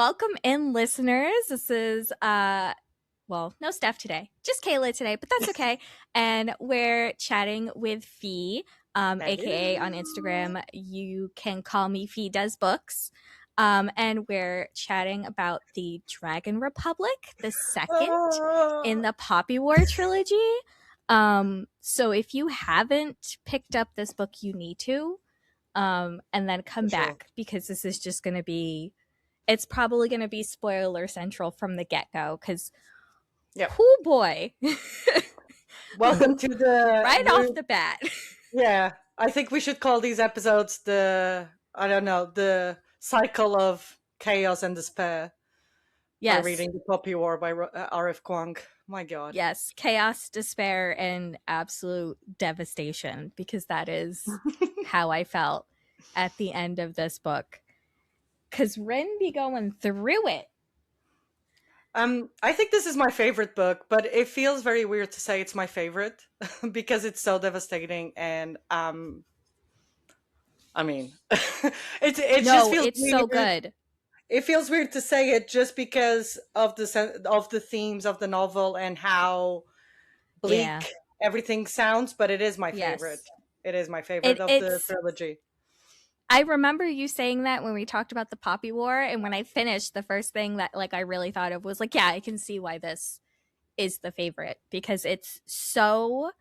welcome in, listeners. This is no Steph today, just Kayla today, but that's okay. And we're chatting with Fee, aka on Hello. Instagram you can call me Fee Does Books. And we're chatting about the Dragon Republic, the second in Ah, the Poppy War trilogy. So if you haven't picked up this book, you need to. And then for come sure. back because this is just going to be, it's probably going to be spoiler central from the get-go because Yep. oh boy. Welcome to the Right off the bat. yeah. I think we should call these episodes I don't know, the cycle of chaos and despair by Yes, reading The Poppy War by R.F. Kuang. My god. yes, chaos, despair, and absolute devastation, because that is how I felt at the end of this book, because Rin be going through it. I think this is my favorite book, but it feels very weird to say it's my favorite because it's so devastating and I mean it just No, feels it's so weird. good. It feels weird to say it just because of of the themes of the novel and how Yeah. bleak everything sounds, but it is my favorite. Yes. It is my favorite it, of the it's trilogy. I remember you saying that when we talked about the Poppy War, and when I finished, the first thing that like I really thought of was like, yeah, I can see why this is the favorite, because it's so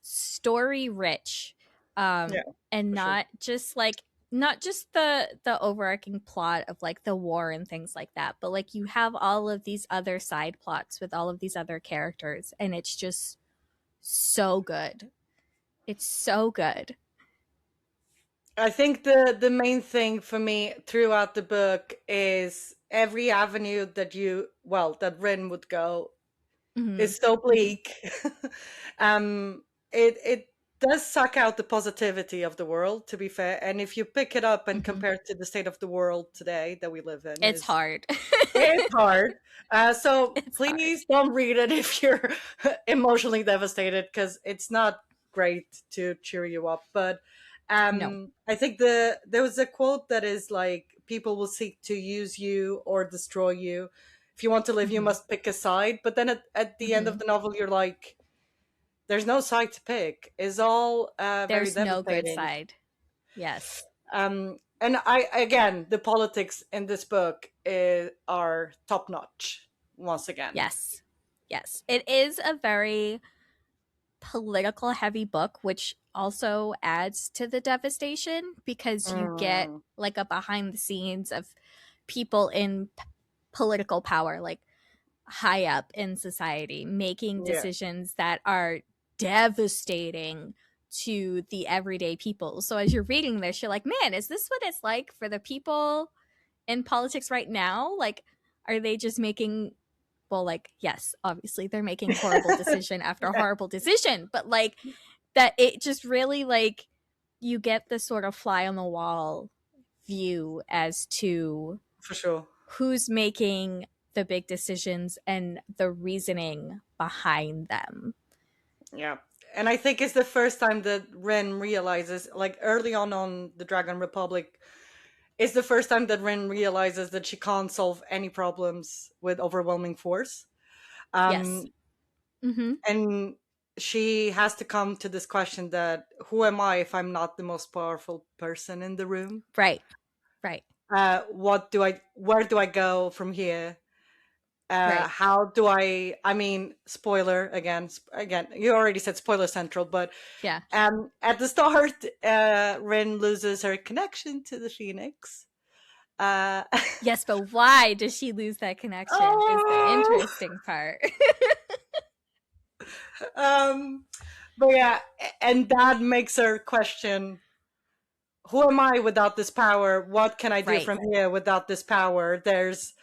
story rich, Yeah, and for sure. not just the overarching plot of like the war and things like that, but like you have all of these other side plots with all of these other characters, and it's just so good. It's so good. I think the main thing for me throughout the book is every avenue that Rin would go Mm-hmm. is so Mm-hmm. bleak. um, it does suck out the positivity of the world, to be fair. And if you pick it up and Mm-hmm. compare it to the state of the world today that we live in, It's is hard. it's hard. So It's hard. please don't read it if you're emotionally devastated, because it's not great to cheer you up. But No. I think there was a quote that is like, "People will seek to use you or destroy you. If you want to live, you Mm-hmm. must pick a side." But then at the end Mm-hmm. of the novel, you're like, "There's no side to pick. It's all very There's no good devastating." side. Yes. And I again, the politics in this book are top notch once again. Yes. Yes. It is a very political heavy book, which also adds to the devastation because you get Mm, like a behind the scenes of people in political power, like high up in society, making yeah, decisions that are devastating to the everyday people. So as you're reading this, you're like, man, is this what it's like for the people in politics right now? Like, are they just making, well, like, yes, obviously they're making horrible decision after horrible decision, but like that it just really like you get this sort of fly on the wall view as to for sure. who's making the big decisions and the reasoning behind them. Yeah, and I think it's the first time that Ren realizes, like early on the Dragon Republic, it's the first time that Ren realizes that she can't solve any problems with overwhelming force. Yes. Um, Mm-hmm. and she has to come to this question that who am I if I'm not the most powerful person in the room? Right. Right. Where do I go from here? Right. How do I mean, spoiler again, again, you already said spoiler central, but Yeah. at the start, Rin loses her connection to the Phoenix. Uh, Yes, but why does she lose that connection is the oh, interesting part. um, but yeah, and that makes her question, who am I without this power? What can I do Right. from here without this power? There's,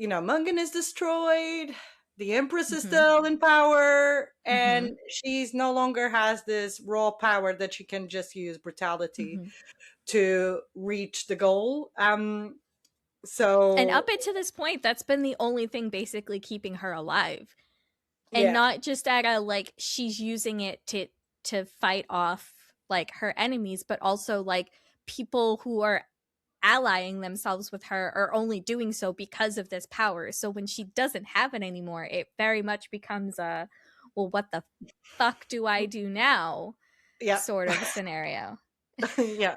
Mungan is destroyed. The Empress is Mm-hmm. still in power, Mm-hmm. and she's no longer has this raw power that she can just use brutality Mm-hmm. to reach the goal. And So up until this point, that's been the only thing basically keeping her alive. And yeah, not just at a like she's using it to fight off like her enemies, but also like people who are allying themselves with her are only doing so because of this power. So when she doesn't have it anymore, it very much becomes a, well, what the fuck do I do now Yeah. sort of scenario. Yeah.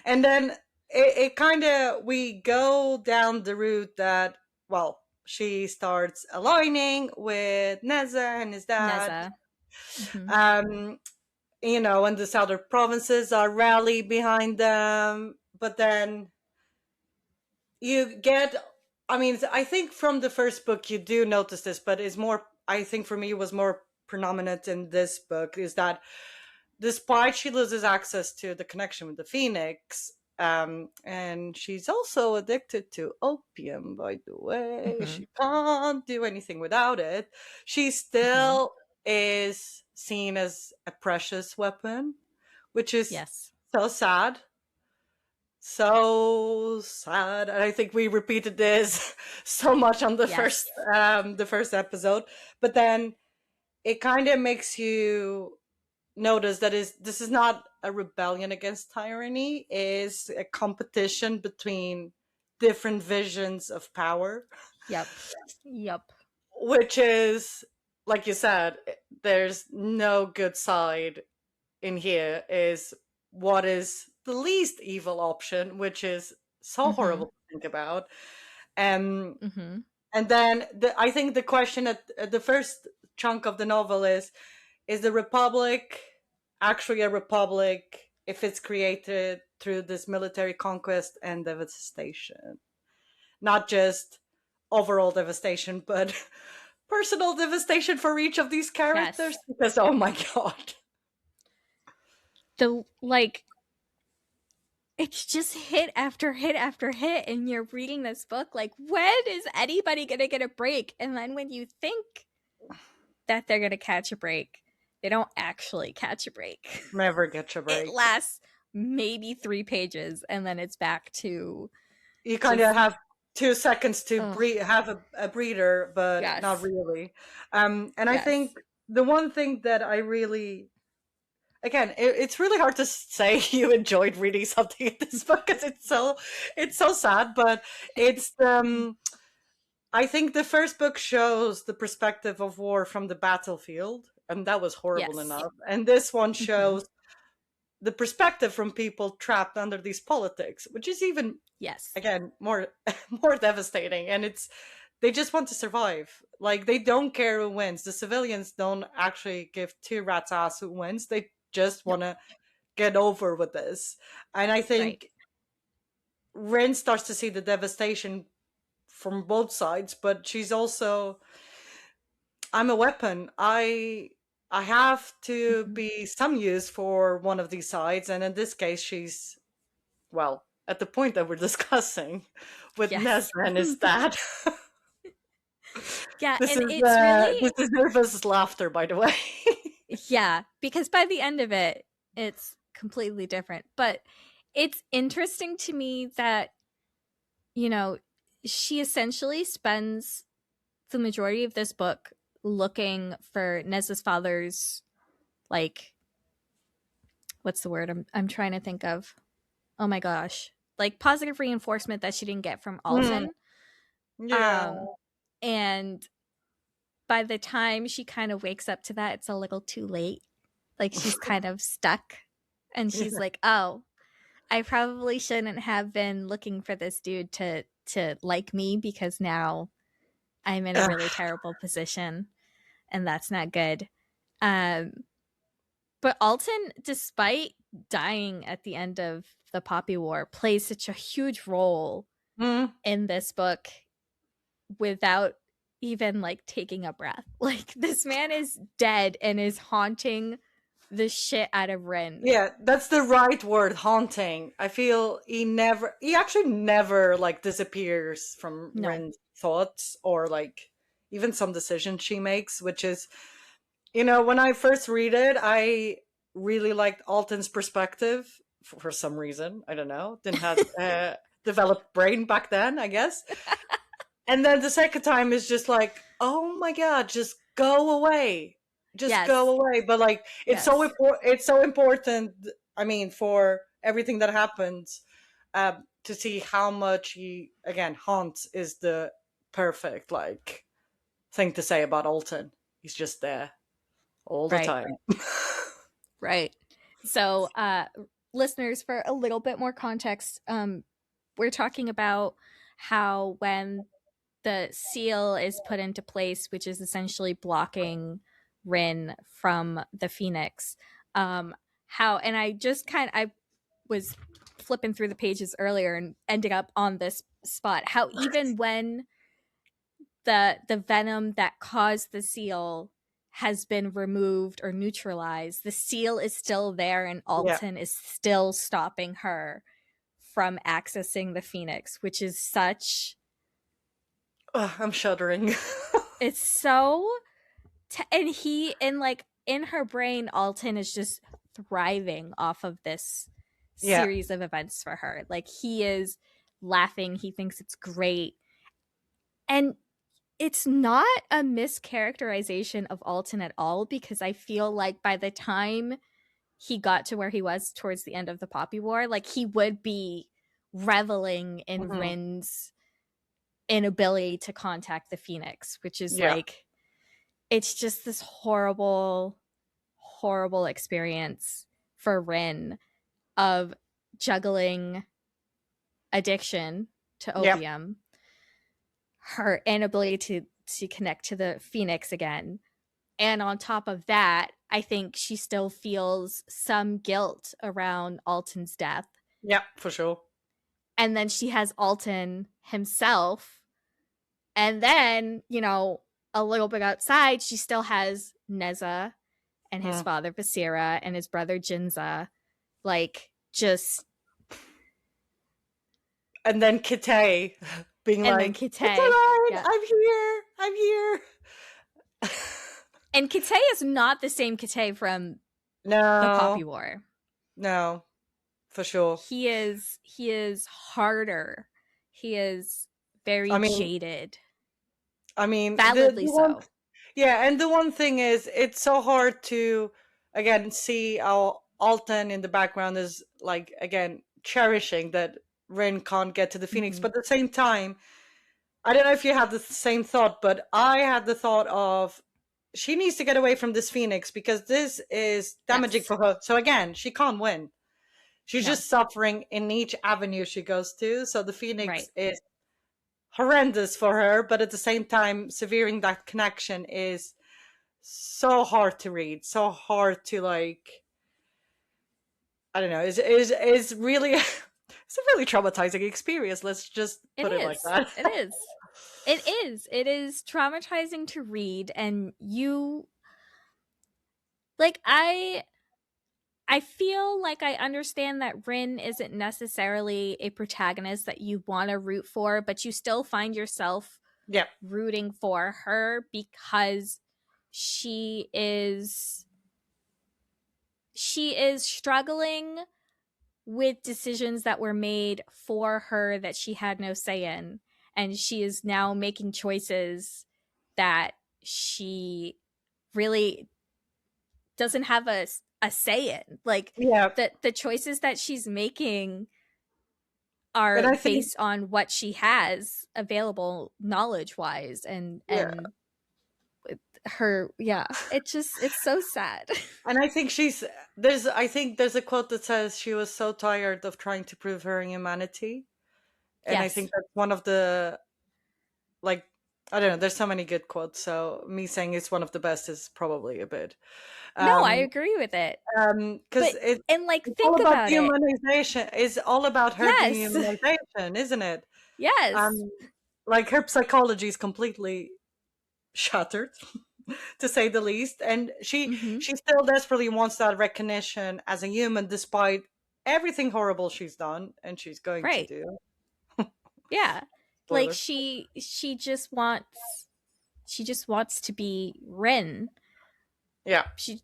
And then it kind of, we go down the route that, well, she starts aligning with Neza and his dad. Neza. Mm-hmm. Um, and the southern provinces are rally behind them. But then you get, I mean, I think from the first book you do notice this, but it's more, I think for me, it was more predominant in this book, is that despite she loses access to the connection with the Phoenix, and she's also addicted to opium, by the way, Mm-hmm. she can't do anything without it. She Mm-hmm. still is seen as a precious weapon, which is Yes. so sad. So sad. And I think we repeated this so much on Yes. the first episode. But then it kind of makes you notice that this is not a rebellion against tyranny, is a competition between different visions of power, Yep. Yep. which is, like you said, there's no good side in here, is what is the least evil option, which is so Mm-hmm. horrible to think about. um Mm-hmm. and then I think the question at the first chunk of the novel is the republic actually a republic if it's created through this military conquest and devastation? Not just overall devastation, but personal devastation for each of these characters. Yes. Because, oh my god. The like it's just hit after hit after hit, and you're reading this book like, when is anybody gonna get a break? And then when you think that they're gonna catch a break, they don't actually catch a break. Never get your It break. lasts maybe 3 pages, and then it's back to You kind of just, have 2 seconds to oh, breathe, have a breather, but not yes, really. And I yes. think the one thing that I really, again, it's really hard to say you enjoyed reading something in this book because it's so sad. But it's I think the first book shows the perspective of war from the battlefield, and that was horrible Yes. enough. And this one Mm-hmm. shows the perspective from people trapped under these politics, which is even, Yes. again, more more devastating. And it's, they just want to survive. Like, they don't care who wins. The civilians don't actually give two rats ass who wins. They just want Nope. to get over with this. And I Right. think Rin starts to see the devastation from both sides, but she's also, I'm a weapon. I have to Mm-hmm. be some use for one of these sides, and in this case she's, well, at the point that we're discussing with Nez Yes. and his dad. Yeah, this and is it's really, this is nervous laughter, by the way. yeah, because by the end of it, it's completely different. But it's interesting to me that, you know, she essentially spends the majority of this book looking for Nez's father's, like, what's the word I'm trying to think of? Oh my gosh. Like, positive reinforcement that she didn't get from Hmm. Alton. Yeah. Um and by the time she kind of wakes up to that, it's a little too late. Like, she's kind of stuck, and Yeah. she's like, "Oh, I probably shouldn't have been looking for this dude to like me, because now I'm in a really terrible position, and that's not good." Um but Alton, despite dying at the end of the Poppy War, plays such a huge role Hmm. in this book without even like taking a breath. Like, this man is dead and is haunting the shit out of Rin. Yeah, that's the right word, haunting. I feel he actually never like disappears from No. Ren's thoughts or like even some decisions she makes, which is, when I first read it, I really liked Alton's perspective for some reason. I don't know. Didn't have developed brain back then, I guess. And then the second time is just like, oh my god, just go away. Just go Yes. away. But like, it's so important, I mean, for everything that happens, to see how much he, again, Hans is the perfect like thing to say about Alton. He's just there all the Right. time. Right. So, listeners, for a little bit more context, we're talking about how when the seal is put into place, which is essentially blocking Rin from the Phoenix, how, and I just I was flipping through the pages earlier and ending up on this spot, how even when the venom that caused the seal has been removed or neutralized, the seal is still there and Yeah. Alton is still stopping her from accessing the Phoenix, which is such, Ugh, I'm shuddering. it's so and he, and like in her brain, Alton is just thriving off of this Yeah. series of events for her. Like he is laughing, he thinks it's great. And it's not a mischaracterization of Alton at all, because I feel like by the time he got to where he was towards the end of the Poppy War, like he would be reveling in Hmm. Rin's inability to contact the Phoenix, which is Yeah. like, it's just this horrible, horrible experience for Rin of juggling addiction to Yeah. opium, her inability to connect to the Phoenix again. And on top of that, I think she still feels some guilt around Alton's death. Yeah, for sure. And then she has Alton himself. And then, a little bit outside, she still has Neza and his Hmm. father Visera and his brother Jinza. Like, just, And then Kite being and then like, "It's all Kite. right, Yeah. I'm here, I'm here." And Kite is not the same Kite from the Poppy No, War. no, for sure. He is harder. He is very I mean, jaded. the Validly one, so. yeah, and the one thing is, it's so hard to again see how Alton in the background is like again cherishing that Rin can't get to the Phoenix, Mm-hmm. but at the same time, I don't know if you had the same thought, but I had the thought of she needs to get away from this Phoenix because this is damaging Yes. for her. So again, she can't win. She's No. just suffering in each avenue she goes to. So the Phoenix Right. is horrendous for her, but at the same time, severing that connection is so hard to read, so hard to like. I don't know. Is really it's a really traumatizing experience. Let's just It put it like is. that. It is. It is. It is traumatizing to read, and you, like, I feel like I understand that Rin isn't necessarily a protagonist that you want to root for, but you still find yourself Yeah, rooting for her because she is she is struggling with decisions that were made for her that she had no say in, and she is now making choices that she really doesn't have a say in. Like, yeah, the choices that she's making and are I think based on what she has available knowledge wise, yeah, and her, yeah, it's so sad. and I think she's there's I think there's a quote that says she was so tired of trying to prove her humanity, and I think Yes. that's one of the like I don't know. There's so many good quotes, so me saying it's one of the best is probably a bit. No, I Um, agree with it. because But, and like, it's all think about about it. dehumanization. It's all about her Yes. dehumanization, isn't it? Yes. Um, like her psychology is completely shattered, to say the least, and Mhm. she still desperately wants that recognition as a human, despite everything horrible she's done and she's going to Right. do. Yeah. Like, Spoiler. she just wants to be Rin. Yeah, She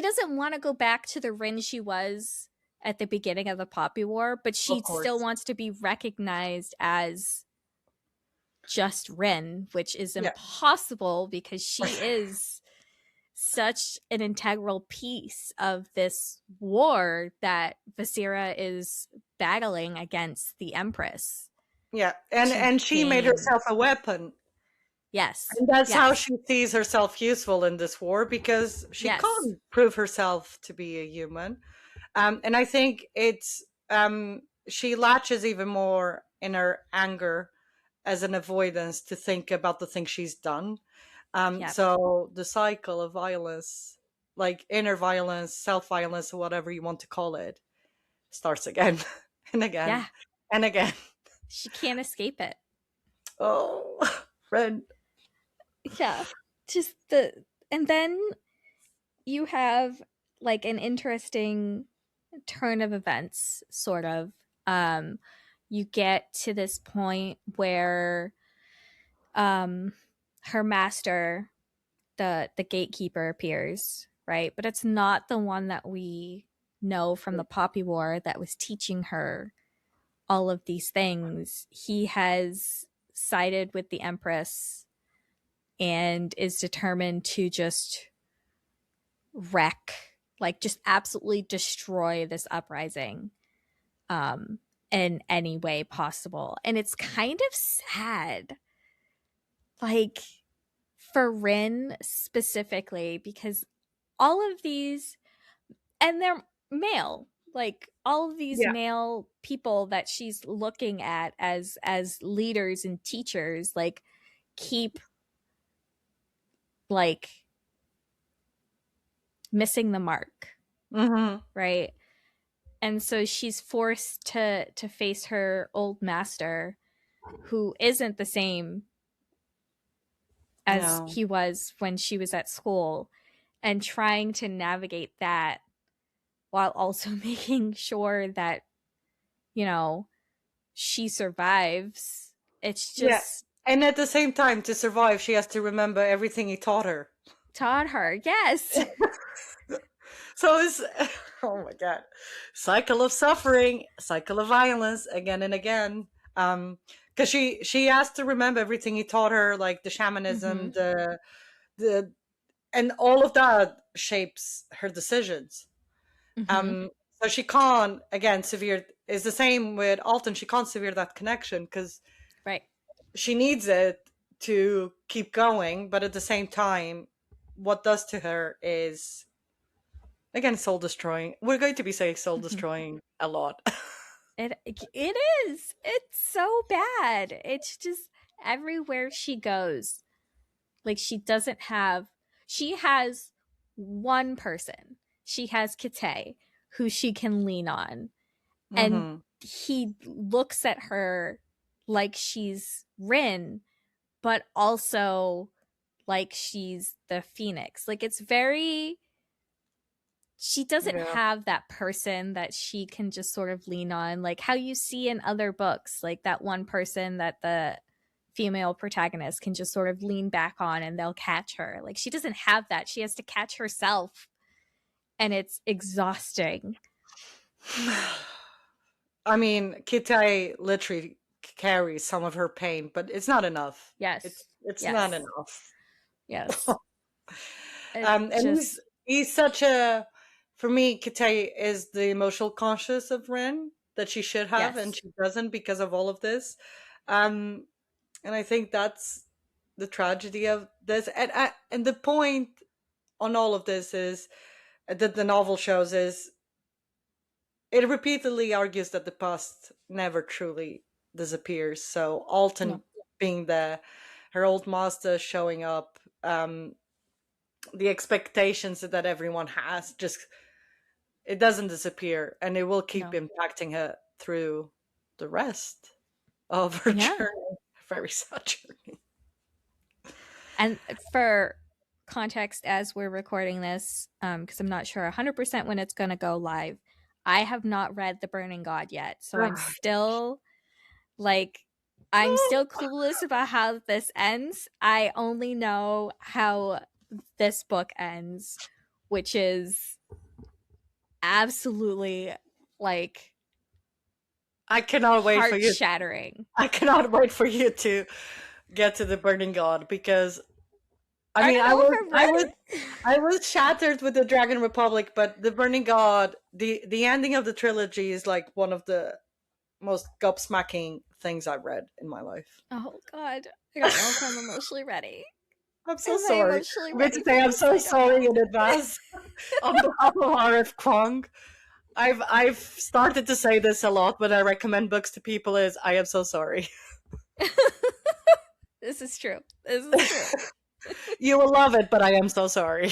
doesn't want to go back to the Rin she was at the beginning of the Poppy War, but of she still course. wants to be recognized as just Rin, which is Yeah, impossible because she is such an integral piece of this war that Visera is battling against the Empress Yeah, to and she made gain. herself a weapon. Yes, And that's how yes, she sees herself useful in this war, because she yes, can't prove herself to be a human. And I think it's she latches even more in her anger as an avoidance to think about the things she's done. yep, So the cycle of violence, like inner violence, self violence, or whatever you want to call it, starts again and again yeah. and again. She can't escape it. Oh, Ren. Yeah, just the and then you have like an interesting turn of events, sort of. Um, you get to this point where um, her master, the gatekeeper, appears, right? But it's not the one that we know from the Poppy War that was teaching her all of these things. He has sided with the Empress and is determined to just wreck, like just absolutely destroy this uprising um in any way possible. And it's kind of sad, like for Rin specifically, because all of these, and they're male, like all of these Yeah. male people that she's looking at as leaders and teachers, like keep like missing the mark, Hmm. right? And so she's forced to face her old master, who isn't the same as No. he was when she was at school, and trying to navigate that while also making sure that, you know, she survives. It's Yeah. just And at the same time, to survive, she has to remember everything he taught her. taught her. Yes. So it's oh my god, cycle of suffering, cycle of violence, again and again. Because she has to remember everything he taught her, like the shamanism, Mm-hmm. the and all of that shapes her decisions. Mm-hmm. Um, so she can't, again, severe is the same with Alton. She can't severe that connection because Right. she needs it to keep going, but at the same time, what does to her is, again, soul destroying. We're going to be saying soul Mm-hmm. destroying a lot. It is. It's so bad. It's just everywhere she goes. Like she has one person. She has Kite, who she can lean on. And Hmm. he looks at her like she's Rin, but also like she's the Phoenix. Like it's very, she doesn't Yeah. have that person that she can just sort of lean on, like how you see in other books, like that one person that the female protagonist can just sort of lean back on and they'll catch her. Like she doesn't have that. She has to catch herself, and it's exhausting. I mean, Kitty literally carries some of her pain, but it's not enough. Yes. It's not Yes. enough. Yes. It And just he's such a, for me, Kitty is the emotional conscious of Ren that she should have, and yes. she doesn't because of all of this. Um, and I think that's the tragedy of this. And the point on all of this is that the novel shows is it repeatedly argues that the past never truly disappears. So Alton No. being the her old master showing up, the expectations that everyone has, just it doesn't disappear, and it will keep No. impacting her through the rest of her Yeah. journey. Very sad journey. And for context, as we're recording this, because I'm not sure 100% when it's going to go live, I have not read The Burning God yet. So I'm still like, I'm still clueless about how this ends. I only know how this book ends, which is absolutely like I cannot wait for heart you. shattering. I cannot wait for you to get to the Burning God, because I Start mean, it over, I was shattered with the Dragon Republic, but the Burning God, the ending of the trilogy is like one of the most gobsmacking things I've read in my life. Oh God, I don't know if I'm emotionally ready. I'm so Am I sorry. emotionally I'm going to ready for say I'm this? so I don't sorry know. in advance on behalf of RF Kwong. I've started to say this a lot when I recommend books to people is I am so sorry. This is true. This is true. You will love it, but I am so sorry.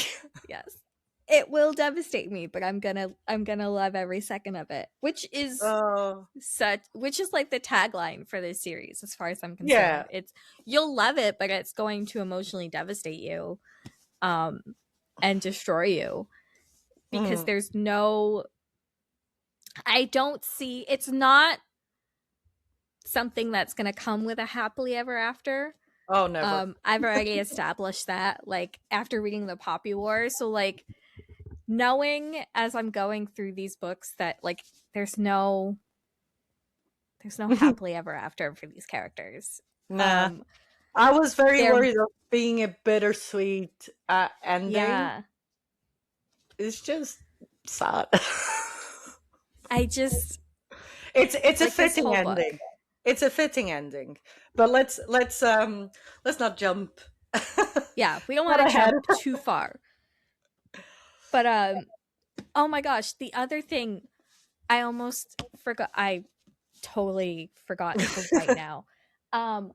Yes. It will devastate me, but I'm gonna love every second of it. Oh, Which is like the tagline for this series, as far as I'm yeah. concerned. It's you'll love it, but it's going to emotionally devastate you, um, and destroy you. Because Mhm. there's no I don't see it's not something that's gonna come with a happily ever after. Oh, never. I've already established that, like, after reading the Poppy War. So, like, knowing as I'm going through these books that, like, there's no happily ever after for these characters. Nah. Um, I was very they're worried of being a bittersweet ending. yeah. It's just sad. I just It's a like this fitting whole book. ending. It's a fitting ending. But let's not jump Yeah, we don't want not to ahead. jump too far. But oh my gosh, the other thing I almost forgot I totally forgot until right now. Um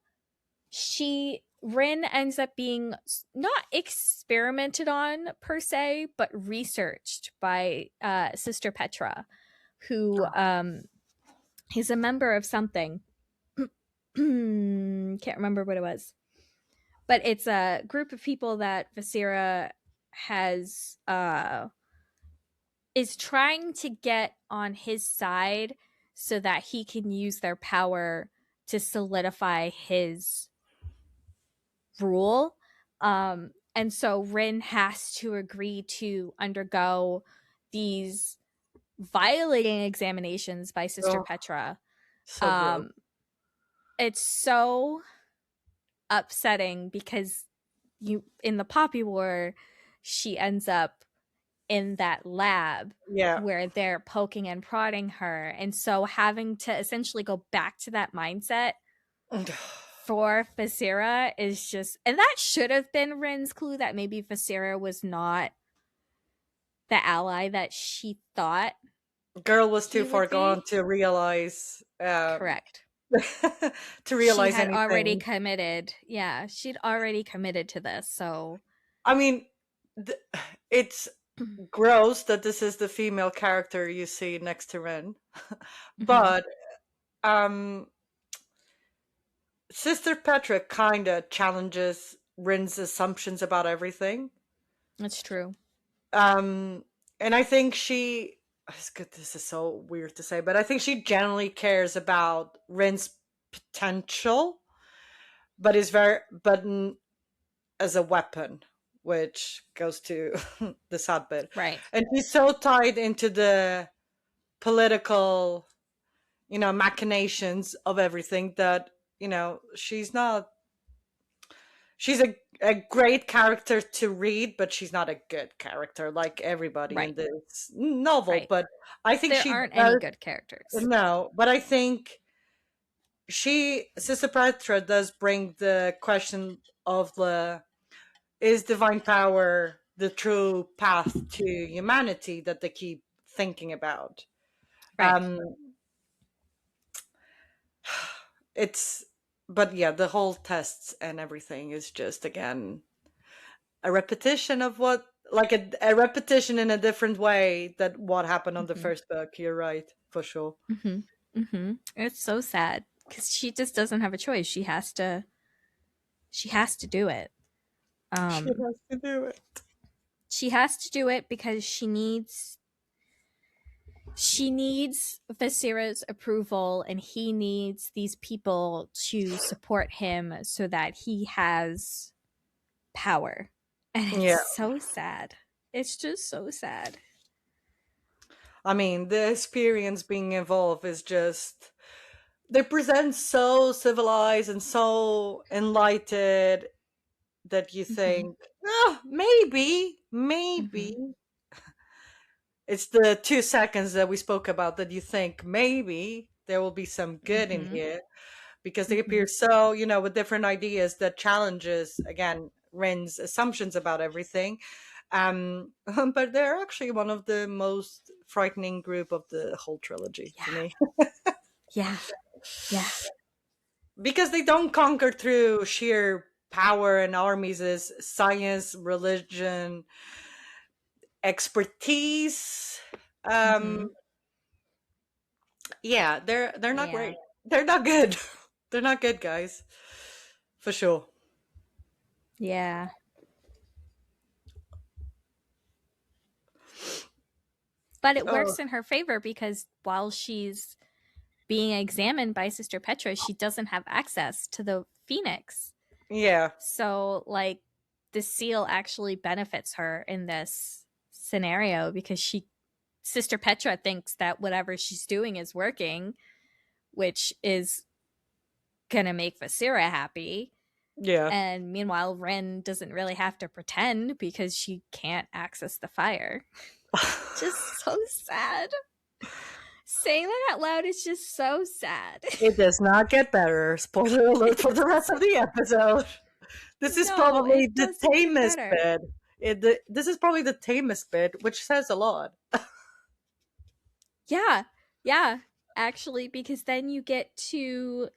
she Rin ends up being not experimented on per se, but researched by Sister Petra, who is a member of something. Can't remember what it was, but it's a group of people that Visera has is trying to get on his side so that he can use their power to solidify his rule. And so Rin has to agree to undergo these violating examinations by Sister Oh, Petra. so gross. Um, it's so upsetting because you in the Poppy War, she ends up in that lab Yeah. where they're poking and prodding her. And so having to essentially go back to that mindset for Fasira is just, and that should have been Rin's clue that maybe Fasira was not the ally that she thought Girl was too he far would gone be. to realize Correct. to She realize had already anything. committed. Yeah, she'd already committed to this. So, I mean, th- it's gross that this is the female character you see next to Ren. mhm, But um Sister Petra kind of challenges Rin's assumptions about everything. that's true. Um, and I think she. It's good. This is so weird to say, but I think she generally cares about Rin's potential, but is very as a weapon, which goes to the sad bit. Right. And she's so tied into the political, machinations of everything that she's not she's a great character to read, but she's not a good character like everybody in Right. this novel. Right. But I think There she aren't any does. good characters. No, but I think Sister Petra does bring the question of the is divine power the true path to humanity that they keep thinking about. Right. Um, it's but yeah, the whole tests and everything is just again a repetition of what like a repetition in a different way that what happened on the Mhm. first book. You're right, for sure. Mhm. Mhm. It's so sad cuz she just doesn't have a choice. She has to do it. She Um has to do it. she has to do it because she needs Visera's approval and he needs these people to support him so that he has power. And it's Yeah, so sad. It's just so sad. I mean the experience being involved is just they present so civilized and so enlightened that you Mhm. think, oh, maybe. Mhm. It's the 2 seconds that we spoke about that you think maybe. there will be some good in Mm-hmm. here, because they Mm-hmm. appear so, with different ideas that challenges, again, Ren's assumptions about everything. But they're actually one of the most frightening group of the whole trilogy for Yeah. me. Yeah. Yeah. Because they don't conquer through sheer power and armies, as science, religion, expertise. Mm-hmm. Um, yeah, they're not Yeah. great. They're not good. They're not good, guys, for sure. Yeah. But it Oh, works in her favor because while she's being examined by Sister Petra, she doesn't have access to the Phoenix. yeah, So, like, the seal actually benefits her in this scenario because Sister Petra thinks that whatever she's doing is working, which is gonna make Vasira happy. yeah. And meanwhile, Ren doesn't really have to pretend because she can't access the fire. Just so sad. Saying that out loud is just so sad. It does not get better. Spoiler alert for the rest of the episode. This is No, probably it the doesn't get tamest better. bit. This is probably the tamest bit, which says a lot. Yeah, yeah, actually, because then you get to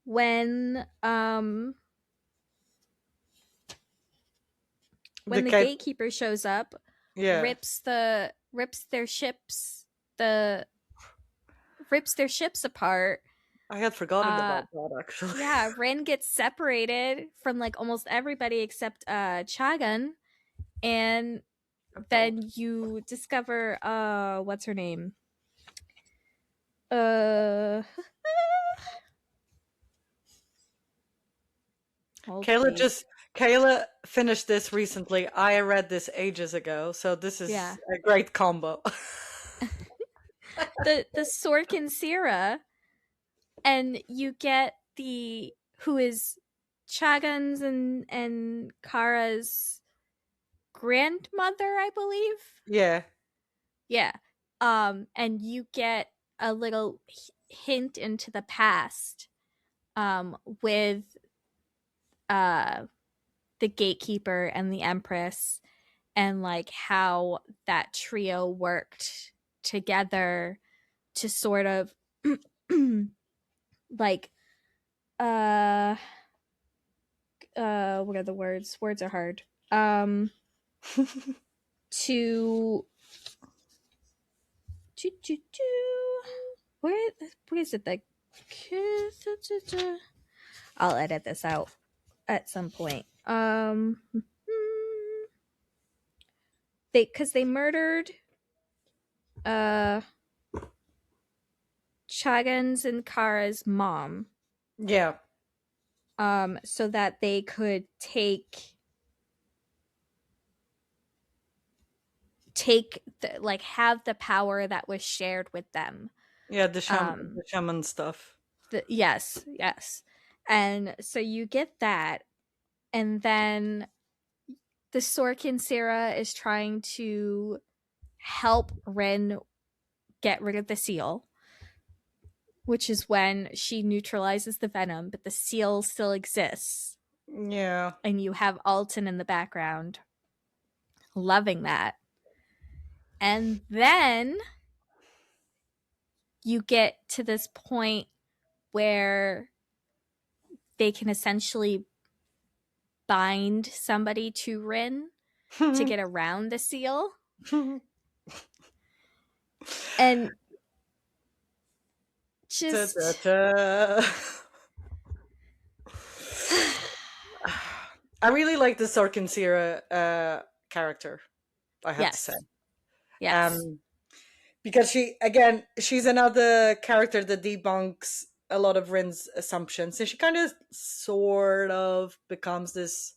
when The when the cape, gatekeeper shows up, yeah. rips their ships the rips their ships apart. I had forgotten Uh about that actually. yeah, Ren gets separated from like almost everybody except Chagan, and Oh. then you discover what's her name? Uh hold Kayla please. just Kayla finished this recently. I read this ages ago, so this Yeah. is a great combo. The Sorkin Sira, and you get the who is Chagan's and Kara's grandmother, I believe. Yeah. Yeah. And you get a little hint into the past with uh the gatekeeper and the empress, and like how that trio worked together to sort of like uh what are the words? Words are hard. To where is it? I'll edit this out at some point. They murdered uh Chagan's and Kara's mom, Yeah. so that they could like have the power that was shared with them. Yeah, Um, the shaman stuff. yes, yes. And so you get that, and then the Sorkin Sarah is trying to help Ren get rid of the seal, which is when she neutralizes the venom, but the seal still exists. Yeah. And you have Alton in the background loving that. And then you get to this point where they can essentially bind somebody to Rin to get around the seal. And Da, da, just da. I really like the Sorkin Sierra character, I have to say. yes. Yes. Um, because she's another character that debunks a lot of Rin's assumptions, and she kind of sort of becomes this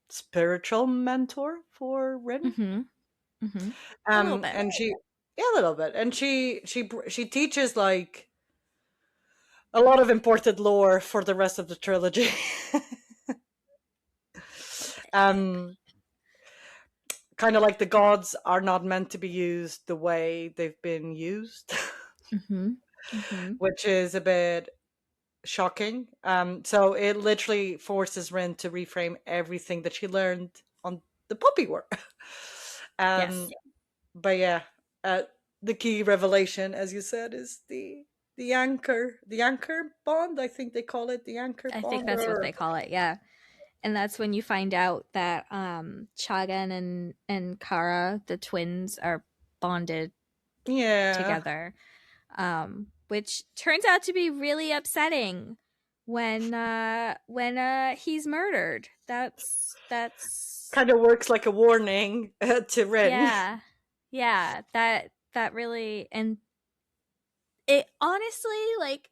spiritual mentor for Rin. Mhm. Mhm. A little bit. And yeah, a little bit, and she teaches like a lot of important lore for the rest of the trilogy. um, Kind of like the gods are not meant to be used the way they've been used. Mhm. Hmm. which is a bit shocking. So it literally forces Rin to reframe everything that she learned on the Poppy War. um, Yes. but yeah, uh, the key revelation, as you said, is the anchor bond. I think they call it the anchor I think bond. that's what they call it. Yeah. And that's when you find out that Chagan and Kara, the twins, are bonded Yeah, together, which turns out to be really upsetting when he's murdered. That's kind of works like a warning to Rin. yeah, yeah. That really, and it honestly, like,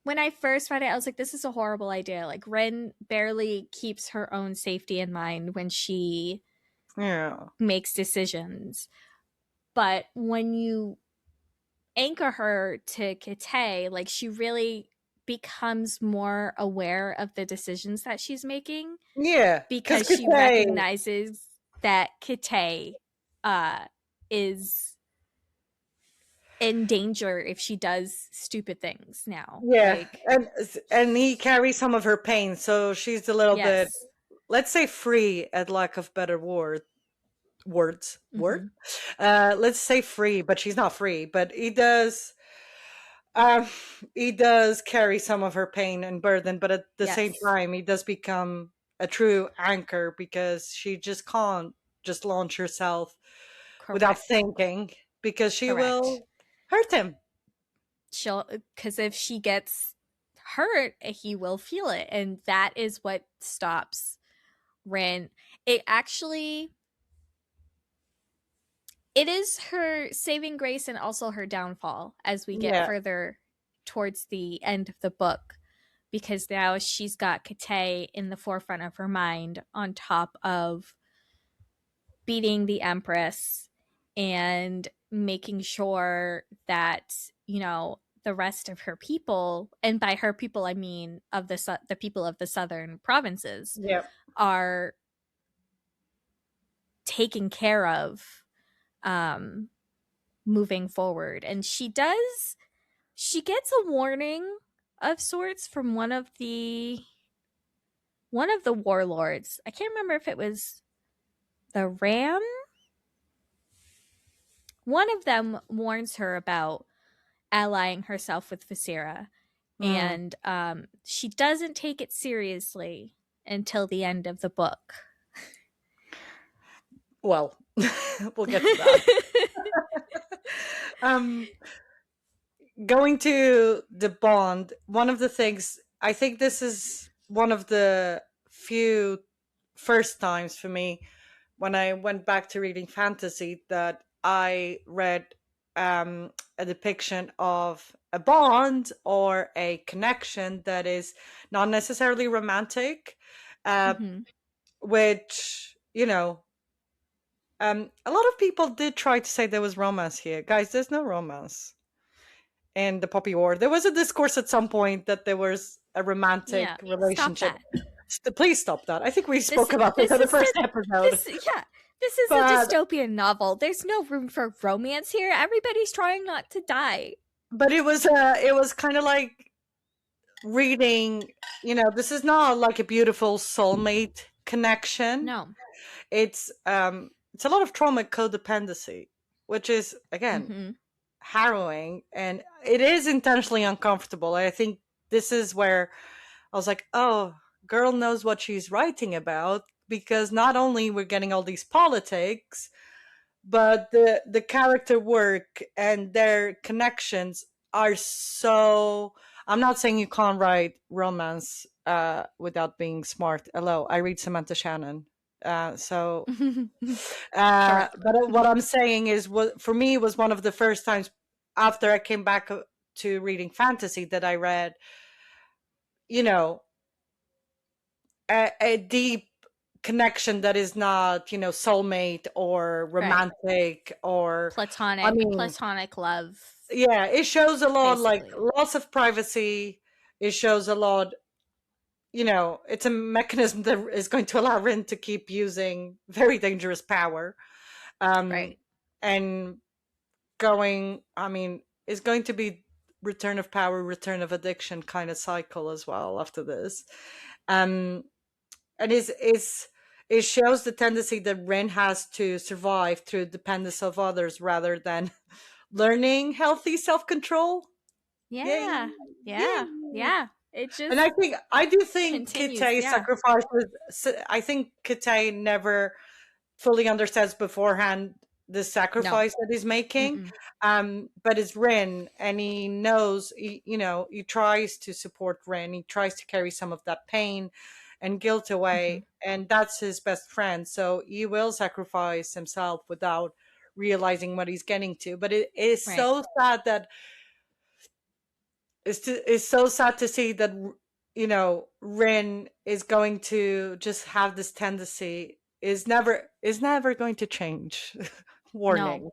when I first read it, I was like, this is a horrible idea. Like, Ren barely keeps her own safety in mind when she Yeah, makes decisions. But when you anchor her to Kate, like, she really becomes more aware of the decisions that she's making yeah, because because she recognizes that Kate uh, is in danger if she does stupid things now. yeah, Like, and he carries some of her pain, so she's a little bit, yes. let's say, free, at lack of better word. Hmm. Let's say free, but she's not free. But um, he does carry some of her pain and burden, but at the same Yes. time, he does become a true anchor because she just can't just launch herself without Correct. thinking because she Correct. will hurt him. She'll, because if she gets hurt, he will feel it, and that is what stops Rin. It actually, it is her saving grace and also her downfall as we get Yeah, further towards the end of the book, because now she's got Kate in the forefront of her mind on top of beating the Empress and making sure that, the rest of her people, and by her people I mean of the people of the southern provinces, yeah, are taken care of, um, moving forward. And she gets a warning of sorts from one of the warlords. I can't remember if it was the Ram. One of them warns her about allying herself with Visera, mm. and she doesn't take it seriously until the end of the book. Well, we'll get to that. Um, Going to the Bond, one of the things, I think this is one of the few first times for me when I went back to reading fantasy that I read a depiction of a bond or a connection that is not necessarily romantic, uh, Hmm. which, a lot of people did try to say there was romance here. Guys, there's no romance in the Poppy War. There was a discourse at some point that there was a romantic Yeah, stop relationship. that. Please stop that. I think we This spoke about this this in the is first the episode. this yeah. This is a But dystopian novel. There's no room for romance here. Everybody's trying not to die. it was kind of like reading, this is not like a beautiful soulmate connection. No. It's a lot of trauma codependency, which is again Hmm. harrowing, and it is intentionally uncomfortable. I think this is where I was like, oh, girl knows what she's writing about, because not only we're getting all these politics, but the character work and their connections are so. I'm not saying you can't write romance without being smart. Hello, I read Samantha Shannon. So Correct. but what I'm saying is, what for me was one of the first times after I came back to reading fantasy that I read, you know, a deep connection that is not, soulmate or Right. romantic or, I mean, Platonic love, yeah, it shows a lot, like basically. lots of privacy. It shows a lot, it's a mechanism that is going to allow Rin to keep using very dangerous power. Um, Right. and going, I mean, is going to be return of power, return of addiction kind of cycle as well after this. Um, and is it shows the tendency that Rin has to survive through dependence of others rather than learning healthy self control. Yay! Yeah. Yay! Yeah. Yeah. It And I just think I do think continues. Kitay's Yeah. sacrifices. I think Kitay never fully understands beforehand the No. sacrifice that he's making. Mm-mm. But it's Rin, and he knows. He tries to support Rin. He tries to carry some of that pain and guilt Mm-hmm. away, and that's his best friend. So he will sacrifice himself without realizing what he's getting to. But it is Right. so sad that it's so sad to see that Rin is going to just have this tendency is never going to change. No. Warning.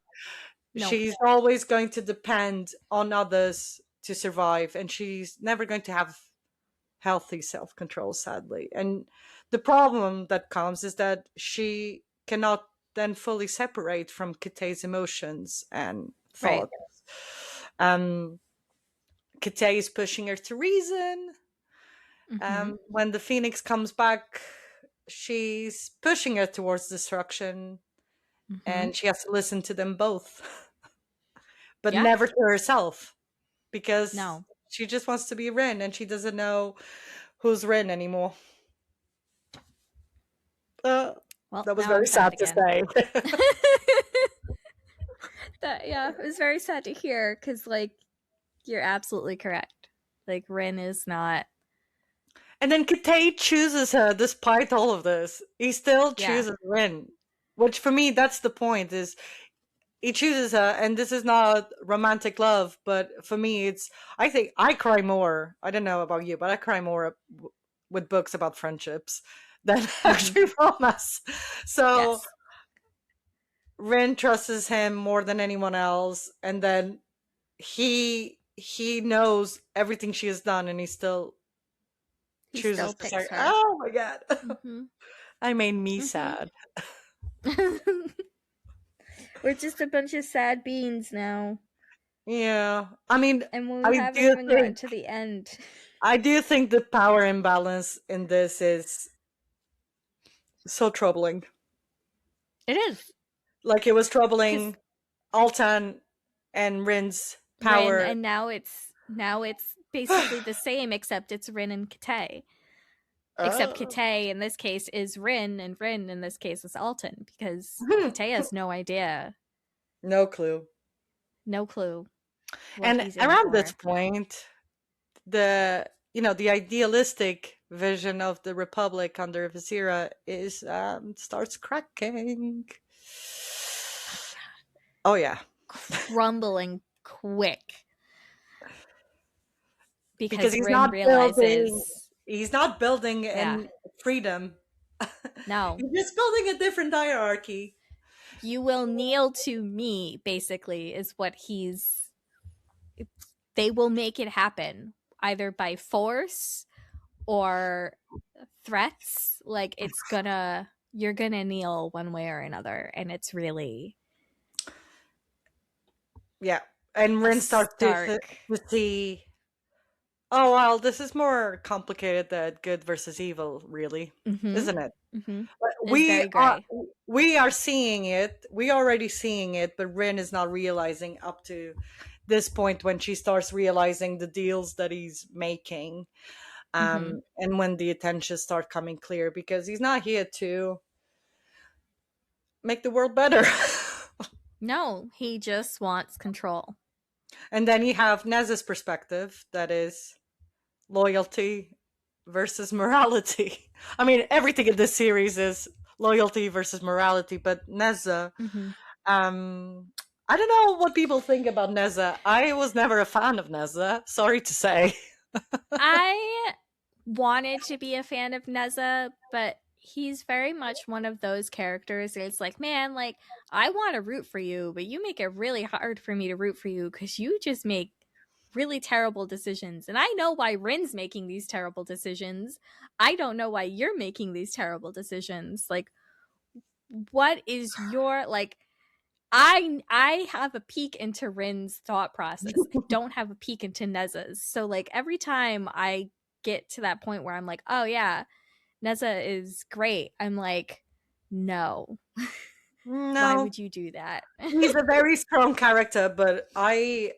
No. She's always going to depend on others to survive, and she's never going to have healthy self-control, sadly. And the problem that comes is that she cannot then fully separate from Kitay's emotions and Right. thoughts. um Kitay is pushing her to reason. Mm-hmm. When the Phoenix comes back, she's pushing her towards destruction, Mm-hmm. and she has to listen to them both, but Yeah. never to herself because No. she just wants to be Rin, and she doesn't know who's Rin anymore. Uh, Well, that was now I'm very sad sad to again. say. That yeah, it was very sad to hear because like you're absolutely correct. Like Rin is not. And then Kitay chooses her despite all of this. He still Yeah. chooses Rin, which for me, that's the point. Is he chooses her, and this is not romantic love, but for me it's I think I cry more. I don't know about you, but I cry more with books about friendships than Mm-hmm. actually romance. So Yes. Rin trusts him more than anyone else, and then he knows everything she has done, and he still He chooses still to say, picks her. oh my god. Mm-hmm. I made me Mm-hmm. sad. We're just a bunch of sad beans now, Yeah, I mean, and we i haven't do even gotten think to the end. I do think the power imbalance in this is so troubling. It is Like it was because troubling Altan and Rin's Rin, power. and now it's basically the same, except it's Rin and Kate. Except uh, Kate in this case is Rin, and Rin in this case is Alton, because Kate has no idea, no clue. no clue what And he's in around this for. point, the idealistic vision of the Republic under Visera is starts cracking. Oh yeah, Crumbling quick because because Rin he's not building yeah, in freedom. no, He's just building a different hierarchy. you will kneel to me, basically, is what he's. They will make it happen either by force or threats. Like you're gonna kneel one way or another, and it's really Yeah, and a Rin starts stark. to see. Oh well, this is more complicated than good versus evil, really, Mm-hmm. isn't it? Mm-hmm. It's We very are gray. we are seeing it. We already seeing it, but Rin is not realizing up to this point when she starts realizing the deals that he's making, Mm-hmm. and when the attentions start coming clear, because he's not here to make the world better. No, he just wants control. And then you have Nez's perspective, that is loyalty versus morality. I mean, everything in this series is loyalty versus morality, but Neza, Mm-hmm. um, I don't know what people think about Neza. I was never a fan of Neza. Sorry to say. I wanted to be a fan of Neza, but he's very much one of those characters that it's like, man, like, I want to root for you, but you make it really hard for me to root for you because you just make really terrible decisions. And I know why Rin's making these terrible decisions. I don't know why you're making these terrible decisions. Like, what is your, like, I have a peek into Rin's thought process. I don't have a peek into Neza's. So like every time I get to that point where I'm like, oh yeah, Neza is great, I'm like, no. Why No, would you do that? he's a very strong character, but I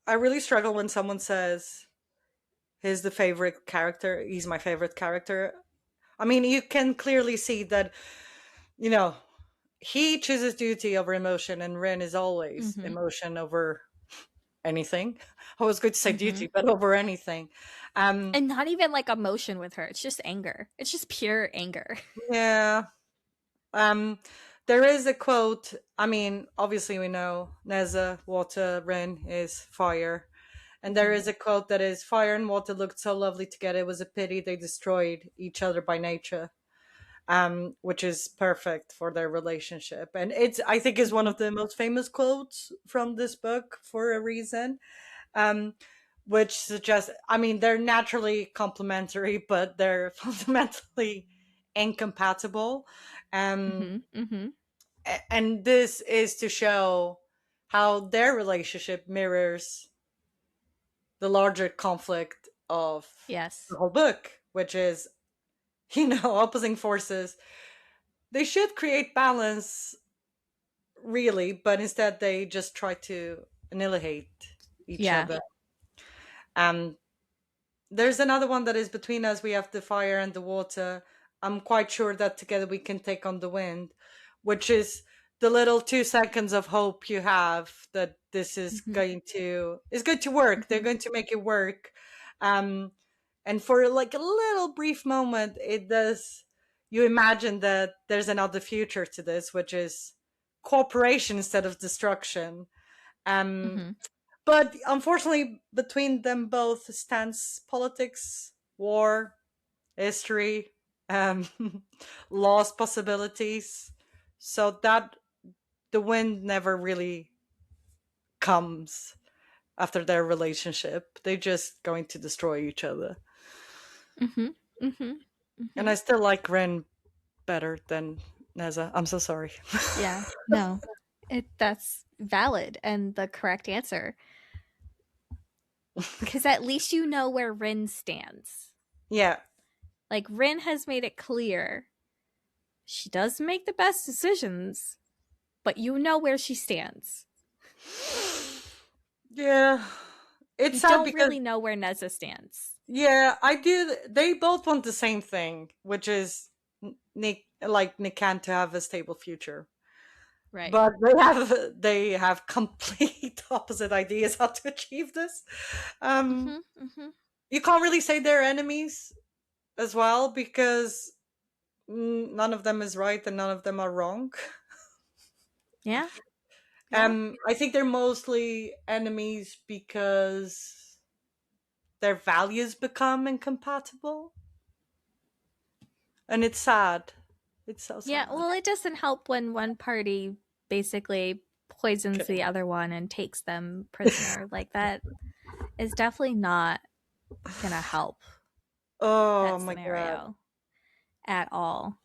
really struggle when someone says he's the favorite character. He's my favorite character. I mean, you can clearly see that, you know, he chooses duty over emotion, and Ren is always Mhm. emotion over anything. I was going to say duty, Mhm. but over anything. Um, And not even like emotion with her. It's just anger. It's just pure anger. yeah. Um, there is a quote. I mean, obviously we know Neza, water, Ren is fire. And there Mhm. is a quote that is, "Fire and water looked so lovely together. It was a pity they destroyed each other by nature." Which is perfect for their relationship, and it's, I think, is one Mhm. of the most famous quotes from this book for a reason. Um, which suggests, I mean, they're naturally complementary, but they're fundamentally incompatible. Um, Mhm. Mhm. and this is to show how their relationship mirrors the larger conflict of the Yes. whole book, which is, opposing forces. They should create balance, really, but instead they just try to annihilate each Yeah. other. Um, there's another one that is, "Between us, we have the fire and the water. I'm quite sure that together we can take on the wind," which is the little 2 seconds of hope you have that this Mhm. is going to work. They're Mhm. going to make it work. Um, and for like a little brief moment, it does. You imagine that there's another future to this, which is cooperation instead of destruction. Um, Mhm. but unfortunately, between them both stands politics, war, history, um, lost possibilities. So that the wind never really comes after their relationship. They're just going to destroy each other. Mhm. Mhm. And I Mhm. still like Ren better than Neza. I'm so sorry. Yeah. No. That's valid and the correct answer. Cuz at least you know where Rin stands. Yeah. Like Rin has made it clear she does make the best decisions, but you know where she stands. Yeah. It's You sad don't because, really know where Neza stands. yeah, I do. They both want the same thing, which is Nikan to have a stable future. Right. But they have complete opposite ideas how to achieve this. Um, Mhm. Mhm. you can't really say they're enemies as well, because none of them is right and none of them are wrong. Yeah. Yeah. I think they're mostly enemies because their values become incompatible, and it's sad. It's so Yeah, sad. well, it doesn't help when one party basically poisons Okay. the other one and takes them prisoner. Like that is definitely not gonna help Oh that my god. scenario at all.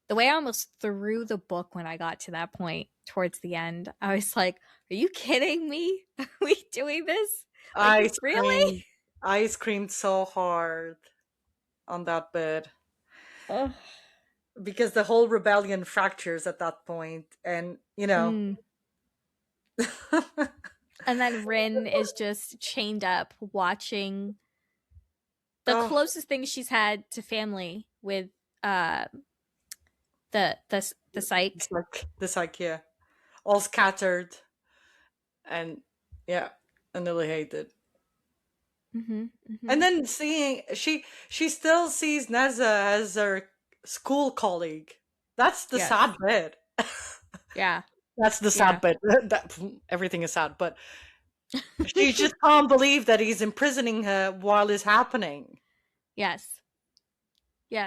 The way I almost threw the book when I got to that point towards the end, I was like, "Are you kidding me? Are we doing this? Like, I really?" screamed. I screamed so hard on that bit, Ugh. because the whole rebellion fractures at that point, and Mm. And then Rin is just chained up watching the oh, closest thing she's had to family with uh the it's psych. like this IKEA, all scattered, and yeah, annihilated. Mm-hmm. And Mm-hmm. then seeing, she still sees Neza as her school colleague. That's the sad Yes. bit. Yeah. That's the sad Yeah. bit. That everything is sad, but she just can't believe that he's imprisoning her while it's happening. Yes.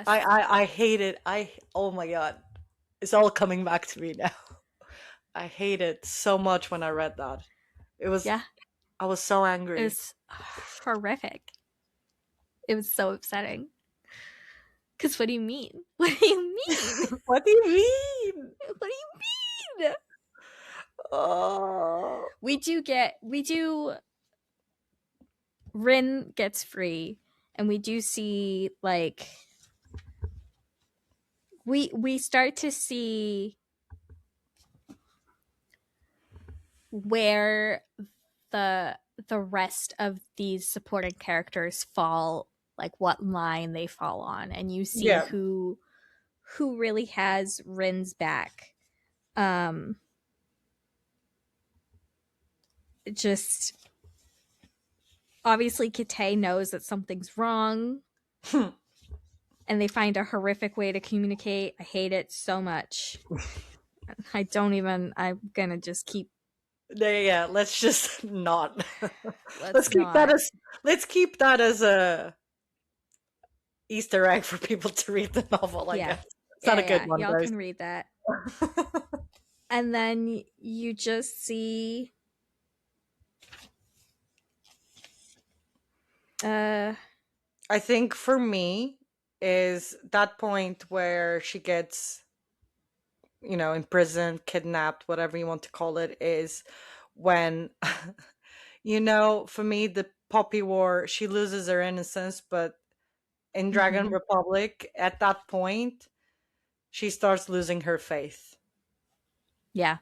I, Yes. I I hate it. Oh my god, it's all coming back to me now. I hate it so much when I read that. It was Yeah. I was so It angry. was horrific. It was so upsetting. Cause what do you mean? What do you mean? What do you mean? What do you mean? Oh. we do Rin gets free, and we do see like we start to see where the the rest of these supporting characters fall, like what line they fall on, and you see Yeah. who really has Rin's back. Um just obviously Kate knows that something's wrong, and they find a horrific way to communicate. I hate it so much. I'm gonna just keep Yeah, let's just not. let's let's keep that not. as let's keep that as a Easter egg for people to read the novel, I Yeah. guess. It's not Yeah, a good yeah. one, Y'all guys. can read that. And then you just see uh I think for me is that point where she gets, imprisoned, kidnapped, whatever you want to call it, is when, for me, the Poppy War, she loses her innocence, but in Dragon mhm. Republic, at that point, she starts losing her faith. Yeah.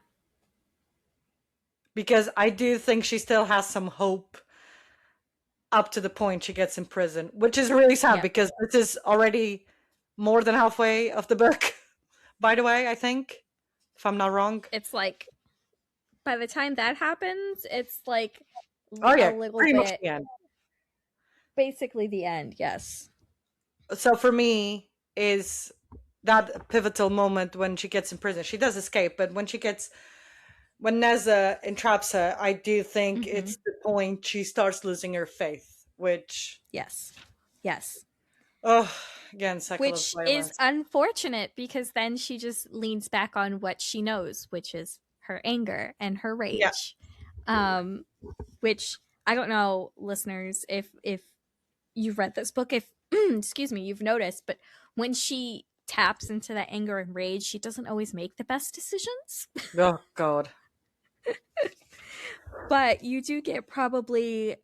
Because I do think she still has some hope up to the point she gets in prison, which is really sad Yep. because this is already more than halfway of the book, by the way, I think, if I'm not wrong. It's like by the time that happens, it's like Oh, a yeah, little pretty much bit the end. basically the end. Yes. So for me, is that pivotal moment when she gets in prison. She does escape, but when Neza entraps her, I do think Mhm. it's the point she starts losing her faith, which, Yes. Yes. oh, again, cycle of Which is violence. unfortunate because then she just leans back on what she knows, which is her anger and her Yeah, rage. Um which I don't know, listeners, if you've read this book, if excuse me, you've noticed, but when she taps into that anger and rage, she doesn't always make the best decisions. oh God. But you do get probably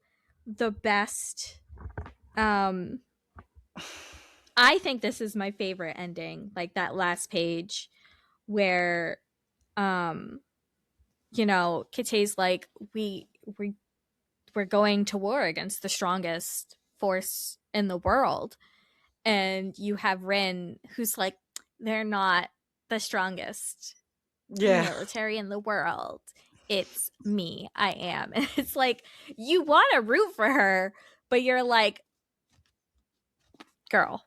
the best. um I think this is my favorite ending, like that last page where um Kitay's like, we we're going to war against the strongest force in the world, and you have Rin who's like, they're not the strongest Yeah. military in the world. It's me. I am. And it's like you want to root for her, but you're like, girl,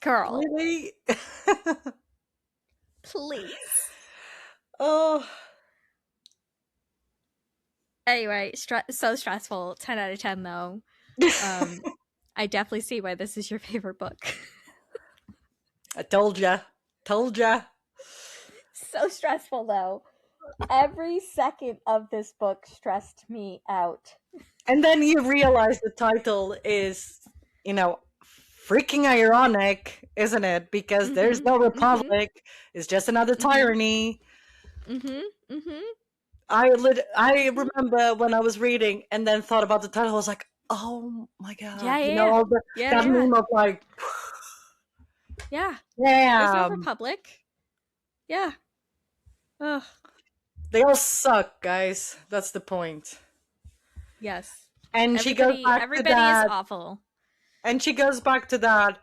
girl, Really? please. Oh, Anyway, so stressful. 10 out of 10 though. Um I definitely see why this is your favorite book. I told ya. Told ya. So stressful though. Every second of this book stressed me out. And then you realize the title is, you know, freaking ironic, isn't it? Because there's Mhm. no Mhm. republic. It's just another Mhm. tyranny. Mhm. Mhm. I Mhm. remember when I was reading and then thought about the title, I was like, oh my Yeah, god, yeah, yeah. all Yeah, that yeah. meme of like, Yeah. There's no damn, republic. Yeah. Ugh. they all suck, guys. That's the point. Yes. And she goes Everybody back to everybody is that. awful. And she goes back to that.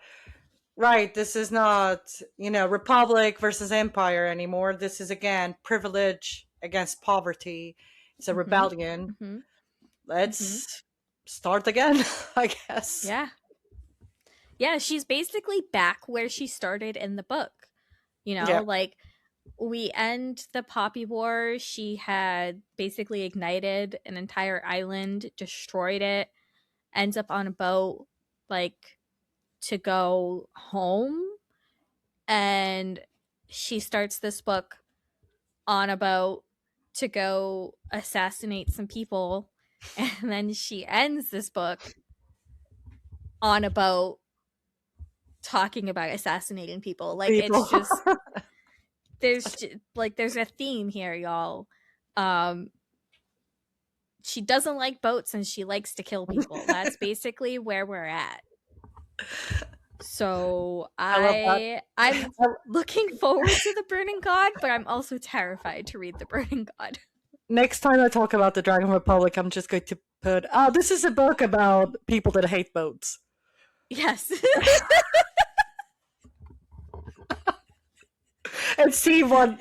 Right, this is not, republic versus empire anymore. This is again privilege against poverty. It's a Mhm. rebellion. Mhm. Mhm. Let's start again, I guess. Yeah. Yeah, she's basically back where she started in the book. Yeah. Like we end the Poppy War. She had basically ignited an entire island, destroyed it, ends up on a boat, like to go home. And she starts this book on a boat to go assassinate some people. And then she ends this book on a boat talking about assassinating people. Like it's People. just there's a theme here, y'all. Um, she doesn't like boats and she likes to kill people. That's basically where we're at. So I love that. I'm looking forward to the Burning God, but I'm also terrified to read the Burning God. Next time I talk about the Dragon Republic, I'm just going to put, oh, this is a book about people that hate boats. Yes. And see what,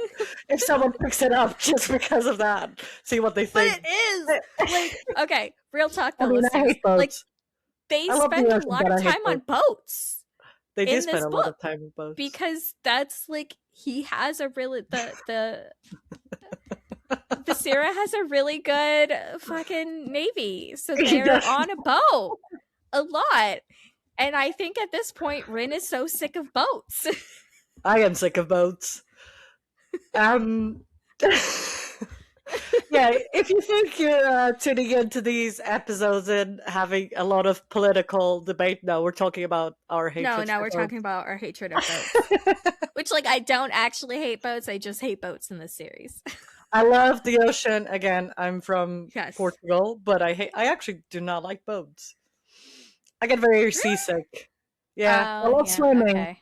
if someone picks it up just because of that. See what they But think. it is like, okay, real talk I though, mean, I listeners. hate boats. Like, they I love the spend a ocean, lot but of I hate time on boats They do in spend this a lot book of time with boats. because that's like he has a really the Sarah has a really good fucking navy, so they're on a boat a lot. And I think at this point, Rin is so sick of boats. I am sick of boats. Yeah, if you think you're tuning into these episodes and having a lot of political debate, no, we're talking about our hatred. No, we're talking about our hatred of boats. Which, like, I don't actually hate boats. I just hate boats in this series. I love the ocean. Again, I'm from Yes. Portugal, but I actually do not like boats. I get very seasick. Yeah, I love swimming. Okay.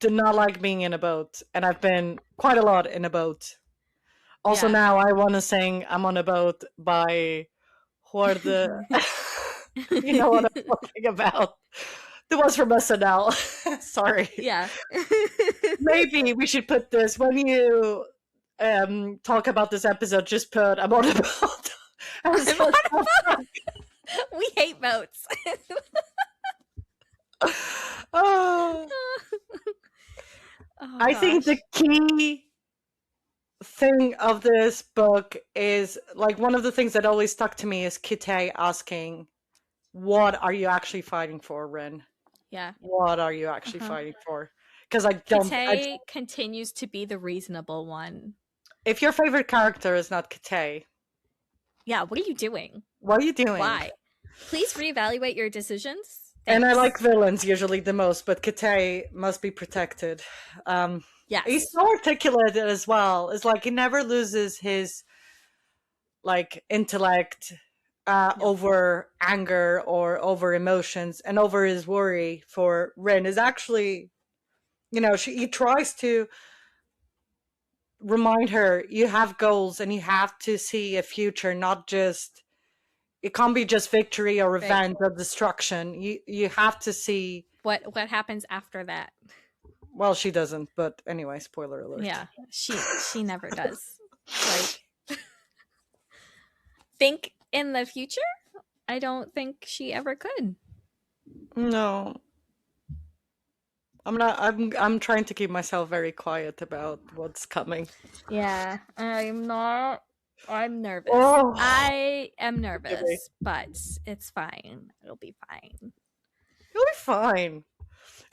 Do not like being in a boat, and I've been quite a lot in a boat. Also, Yeah. now I want to sing "I'm on a Boat" by Horde. You know what I'm talking about. The ones from SNL. Sorry. Yeah. Maybe we should put this when you talk about this episode. Just put "I'm on a boat." I'm on a boat. We hate boats. Oh. I think the key thing of this book is, like, one of the things that always stuck to me is Kite asking, what are you actually fighting for, Rin? Yeah. What are you actually fighting for? Because I don't. Kite continues to be the reasonable one. If your favorite character is not Kite, yeah, what are you doing? What are you doing? Why? Please reevaluate your decisions. Thanks. And I like villains usually the most, but Kite must be protected. Yes. He's so articulate as well. It's like he never loses his, like, intellect over anger or over emotions and over his worry for Rin. Is actually, you know, he tries to remind her, you have goals and you have to see a future, not just, it can't be just victory or revenge or destruction. You have to see what happens after that. Well, she doesn't, but anyway, spoiler alert. Yeah, she never does. Like, think in the future? I don't think she ever could. No. I'm trying to keep myself very quiet about what's coming. Yeah, I'm not. I'm nervous. Oh. I am nervous, but it's fine. It'll be fine. It'll be fine.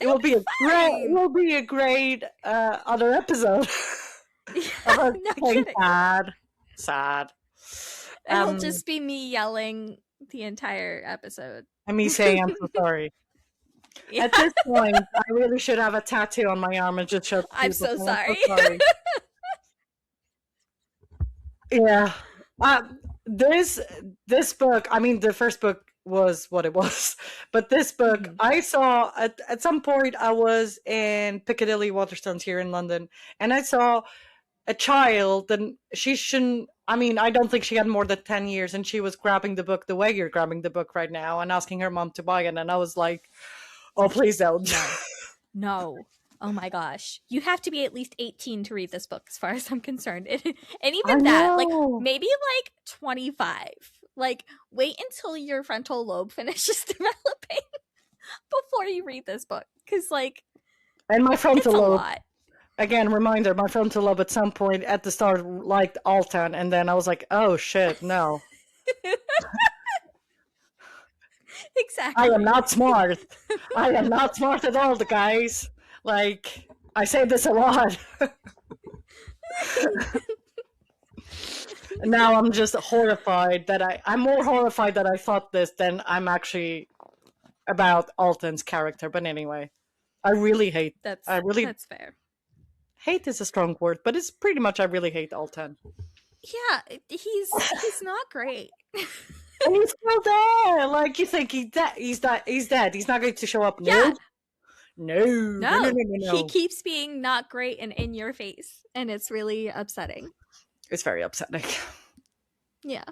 It will be a great other episode. No kidding. Sad. It'll just be me yelling the entire episode. And me saying I'm so sorry. Yeah. At this point, I really should have a tattoo on my arm and just show people. I'm so sorry. Yeah. This book, I mean, the first book was what it was, but this book, I saw at some point, I was in Piccadilly Waterstones here in London, and I saw a child, and she shouldn't, I mean, I don't think she had more than 10 years, and she was grabbing the book the way you're grabbing the book right now and asking her mom to buy it, and I was like, oh, please don't. No. Oh my gosh. You have to be at least 18 to read this book, as far as I'm concerned. And even that, like, maybe like 25. Like, wait until your frontal lobe finishes developing before you read this book. Because, like, and my frontal lobe, lot. Again, reminder, my frontal lobe at some point at the start liked Altan, and then I was like, oh shit, no. Exactly. I am not smart. I am not smart at all, guys. Like, I say this a lot. Now I'm just horrified that I'm more horrified that I thought this than I'm actually about Alton's character. But anyway, I really hate. That's fair. hate is a strong word, but it's pretty much I really hate Alten. Yeah, he's not great. And he's still there. Like you think he's dead. He's dead. He's not going to show up. Yeah, No. No. No. No. No. no, No. he No. keeps being not great and in your face, and it's really upsetting. It's very upsetting. Yeah.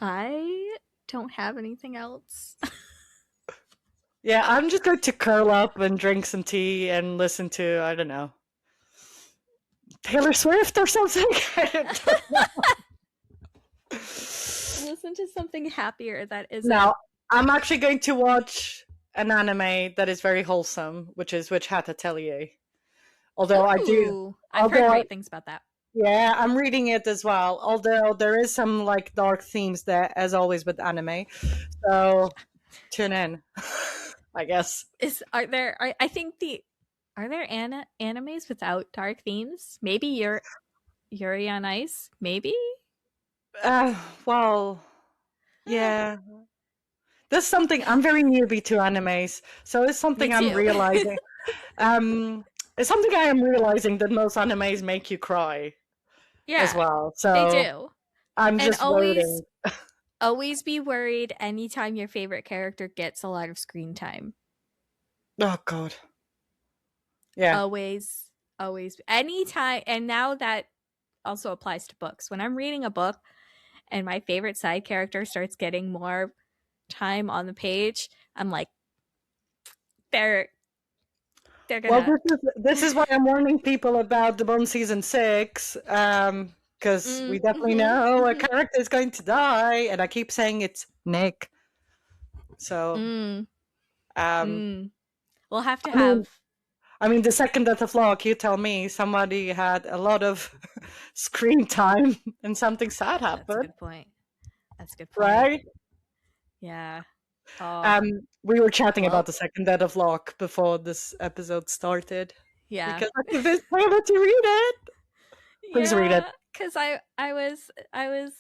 I don't have anything else. Yeah, I'm just going to curl up and drink some tea and listen to, I don't know, Taylor Swift or something. I don't know. Listen to something happier that isn't. Now, I'm actually going to watch an anime that is very wholesome, which is Witch Hat Atelier. Although I do, Ooh, I've heard great things about that. yeah, I'm reading it as well. Although there is some like dark themes there, as always with anime. So tune in, I guess. Are there? I think are there animes without dark themes? Maybe Yuri on Ice. Maybe. Well, yeah. That's something I'm very newbie to animes, so it's Me something I'm too. realizing. It's something I am realizing that most animes make you cry as Yeah, well. they So do. I'm And just waiting. always be worried anytime your favorite character gets a lot of screen time. Oh God, yeah. Always anytime. And now that also applies to books. When I'm reading a book and my favorite side character starts getting more time on the page, I'm like, they're Well, gonna this is why I'm warning people about the Bond season 6, because we definitely know a character is going to die, and I keep saying it's Nick. So, we'll have to I mean, have. the second that the vlog, you tell me somebody had a lot of screen time and something sad That's a happened, good point. That's a good point. right? Yeah. Oh, We were chatting about well, the second that of vlog before this episode started yeah. because I convinced Taylor to read it. Please read it. Yeah, because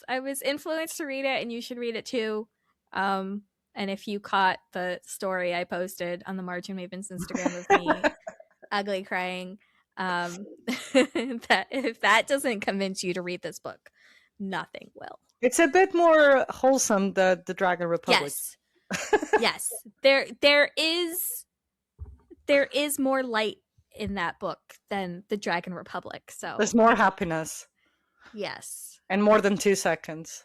I was influenced to read it, and you should read it too. And if you caught the story I posted on the Margin Mavens Instagram of me ugly crying, that if that doesn't convince you to read this book, nothing will. It's a bit more wholesome than the Dragon Republic. Yes, yes. There is more light in that book than the Dragon Republic. So There's more happiness. yes. And more than 2 seconds.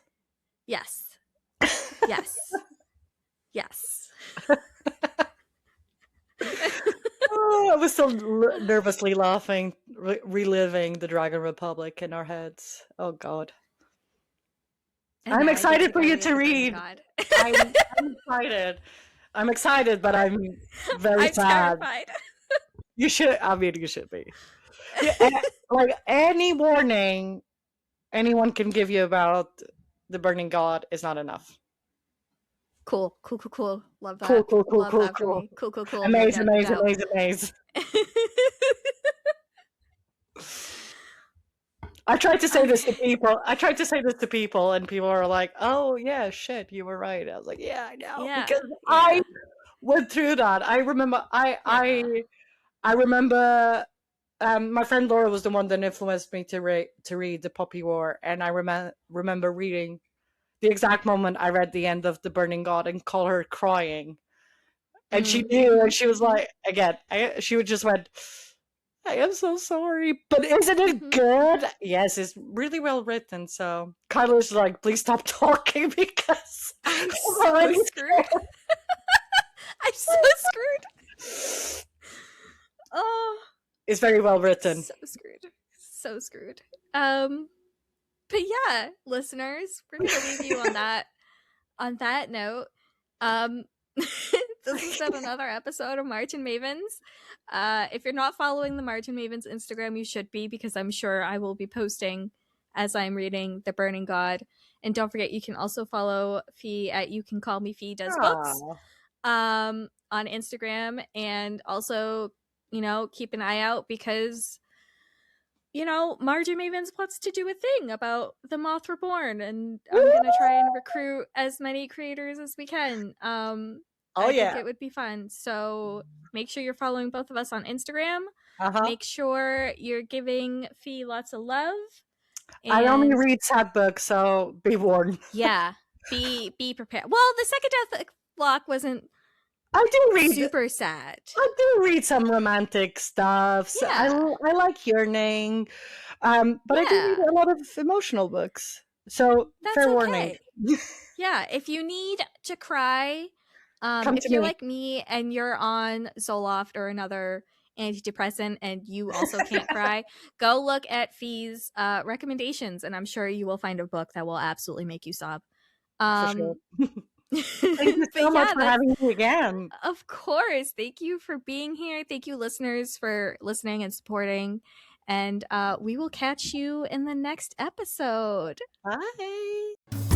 Yes. Yes. Yes. Oh, I was still nervously laughing, reliving the Dragon Republic in our heads. Oh God. I'm excited for you to read. I'm excited. I'm excited, but I'm very I'm sad. terrified. You should. I mean, you should be. Yeah, like any warning anyone can give you about the Burning God is not enough. Cool. Love that. Cool. Love that for me. Cool. Amazing. I tried to say this to people. And people are like, "Oh yeah, shit, you were right." I was like, "Yeah, I know," because I went through that. I remember. I remember. My friend Laura was the one that influenced me to read The Poppy War, and I remember reading the exact moment I read the end of The Burning God and call her crying, and she knew, and she was like, again, she would just went, "I am so sorry, but isn't it good?" Yes, it's really well written. So Kyla's like, "Please stop talking because I'm so screwed." I'm so screwed. Oh, it's very well written. So screwed. But yeah, listeners, we're gonna leave you on that note. This has been another episode of Margin Mavens. If you're not following the Margin Mavens Instagram, you should be, because I'm sure I will be posting as I'm reading The Burning God. And don't forget, you can also follow Fee at You Can Call Me Fee Does Books on Instagram, and also, keep an eye out because Margin Mavens wants to do a thing about The Moth Reborn, and I'm gonna try and recruit as many creators as we can. I think it would be fun. So make sure you're following both of us on Instagram. Uh-huh. Make sure you're giving Fee lots of love. I only And read sad books, so be warned. yeah, be prepared. Well, the second death block wasn't I do read super sad. I do read some romantic stuff. So Yeah, I like yearning, but I do read yeah, a lot of emotional books. So that's fair warning. okay. Yeah, if you need to cry, Come to if you're me. like me and you're on Zoloft or another antidepressant and you also can't cry, go look at Fee's recommendations, and I'm sure you will find a book that will absolutely make you sob. For sure. Um, Thank you so but much yeah, for that's having me again. of course. Thank you for being here. Thank you, listeners, for listening and supporting. And we will catch you in the next episode. Bye.